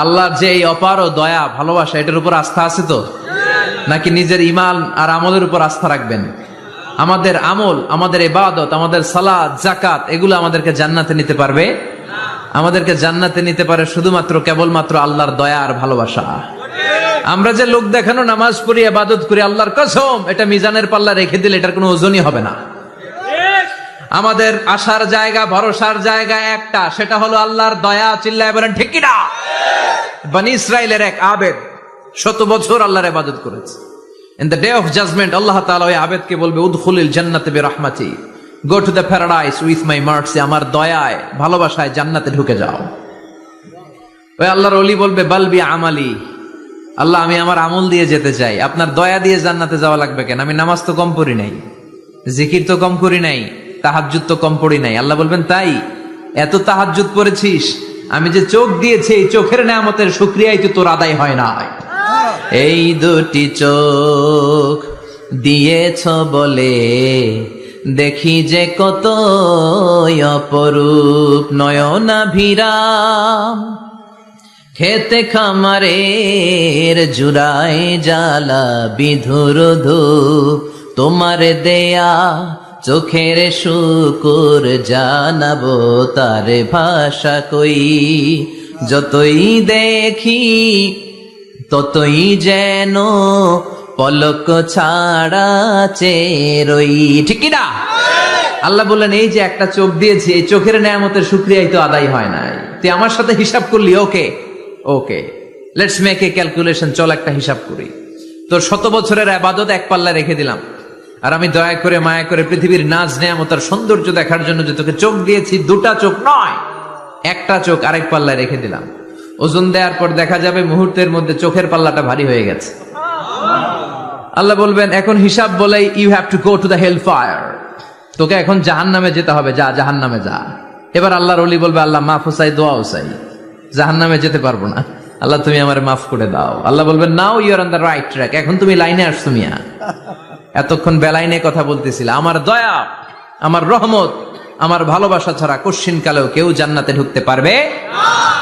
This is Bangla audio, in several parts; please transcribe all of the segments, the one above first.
আল্লাহর যে এই অপার ও দয়া ভালোবাসা, এটার উপর আস্থা আছে তো? নাকি নিজের ঈমান আর আমলের উপর আস্থা রাখবেন? আমাদের আমল, আমাদের ইবাদত, আমাদের সালাত, যাকাত, এগুলো আমাদেরকে জান্নাতে নিতে পারবে? আমাদেরকে জান্নাতে নিতে পারে শুধুমাত্র কেবলমাত্র আল্লাহর দয়া আর ভালোবাসা। আমরা যে লোক দেখানো নামাজ পড়ি, ইবাদত করি, আল্লাহর কসম এটা মিজানের পাল্লা রেখে দিলে এটার কোনো ওজনই হবে না। আমাদের আশার জায়গা, ভরসার জায়গা একটা, সেটা হলো আল্লাহর দয়া। চিল্লায় বলেন ঠিক কি না? বনি ইসরাইলের এক আবেদ 100 বছর আল্লাহর ইবাদত করেছে। In the day of judgement Allah তাআলা ওই আবেদকে বলবে, উদখুলিল জান্নাতে বিরহমাতি, go to the paradise with my mercy, আমার দয়ায় ভালোবাসায় জান্নাতে ঢুকে যাও। ওই আল্লাহর ওলি বলবে, বালবি আমালি, আল্লাহ আমি আমার আমল দিয়ে যেতে চাই, আপনার দয়া দিয়ে জান্নাতে যাওয়া লাগবে কেন? আমি নামাজ তো কম পড়ি নাই, জিকির তো কম করি নাই, তাহাজ্জুদ তো কম পড়ি নাই। আল্লাহ বলবেন, তাই এত তাহাজ্জুদ পড়েছিস, আমি যে চোখ দিয়েছি এই চোখের নেয়ামতের শুকরিয়াই তো তোর আদায় হয় না। এই দুটি চোখ দিয়েছ বলে দেখি যে কত অপরূপ নয়নাভিরাম, খেতে খামারের জুড়াই জ্বালা বিধুর ধূপ, তোমার দেয়া চোখের শুকুর জানাবো তার ভাষা কই, যতই দেখি ততই যেন পলক ছাড়া চেরই। ঠিক কি না? আল্লাহ বললেন, এই যে একটা চোখ দিয়েছি, এই চোখের নেয়ামতের শুকরিয়াই তো আদায় হয় নাই। তুই আমার সাথে হিসাব করলি? ওকে ওকে, লেটস মেক এ ক্যালকুলেশন, চল একটা হিসাব করি। তোর 100 বছরের ইবাদত এক পাল্লা রেখে দিলাম, আর আমি দয়া করে মায়া করে পৃথিবীর নাজ নেয়ামত আর সৌন্দর্য দেখার জন্য যে তোকে চোখ দিয়েছি, 2টা চোখ নয়, একটা চোখ আরেক পাল্লায় রেখে দিলাম। ওজন দেওয়ার পর দেখা যাবে মুহূর্তের মধ্যে চোখের পাল্লাটা ভারী হয়ে গেছে। আল্লাহ বলবেন, এখন হিসাব বলে you have to go to the hell fire, তোকে এখন জাহান্নামে যেতে হবে, যা জাহান্নামে যা। এবার আল্লাহর ওলি বলবে, আল্লাহ মাফ চাই, দোয়া চাই, জাহান্নামে যেতে পারবো না, আল্লাহ তুমি আমারে মাফ করে দাও। আল্লাহ বলবেন, now you are on the right track, এখন তুমি লাইনে আসছো মিয়া, এতক্ষণ বেলাইনে কথা বলতেছিল। আমার দয়া, আমার রহমত, আমার ভালোবাসা ছাড়া কশ্চিন কালেও কেউ জান্নাতে ঢুকতে পারবে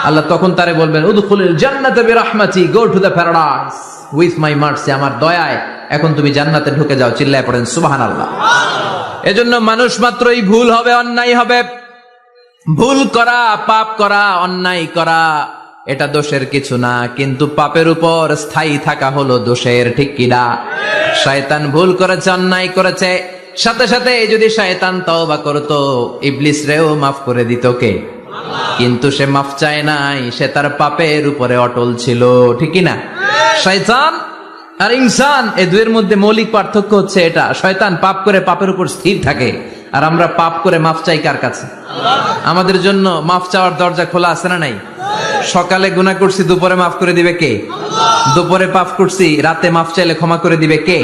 আল্লাহ তখন তারে বলবেন, উদখুলিল জান্নাতে বিরহমাতি, go to the paradise with my mercy, আমার দয়ায় এখন তুমি জান্নাতে ঢুকে যাও। চিল্লায় পড়েন সুবহানাল্লাহ। এজন্য মানুষ মাত্রই ভুল হবে, অন্যায় হবে। ভুল করা, পাপ করা, অন্যায় করা এটা দোষের কিছু না, কিন্তু পাপের উপর স্থায়ী থাকা হলো দোষের। ঠিক কিনা? শয়তান ভুল করেছে, অন্যায় করেছে, সাথে সাথে যদি শয়তান তওবা করতো, ইবলিস রেও মাফ করে দিত কে? কিন্তু সে মাফ চায় নাই, সে তার পাপের উপরে অটল ছিল। ঠিক কিনা? শয়তান আর ইনসান, এই দুয়ের মধ্যে মৌলিক পার্থক্য হচ্ছে এটা, শয়তান পাপ করে পাপের উপর স্থির থাকে, আর আমরা পাপ করে মাফ চাই কার কাছে? আমাদের জন্য মাফ চাওয়ার দরজা খোলা আছে না নাই? সকালে গুনাহ করছি, দুপুরে মাফ করে দিবে কে? দুপুরে পাপ করছি, রাতে মাফ চাইলে ক্ষমা করে দিবে কে?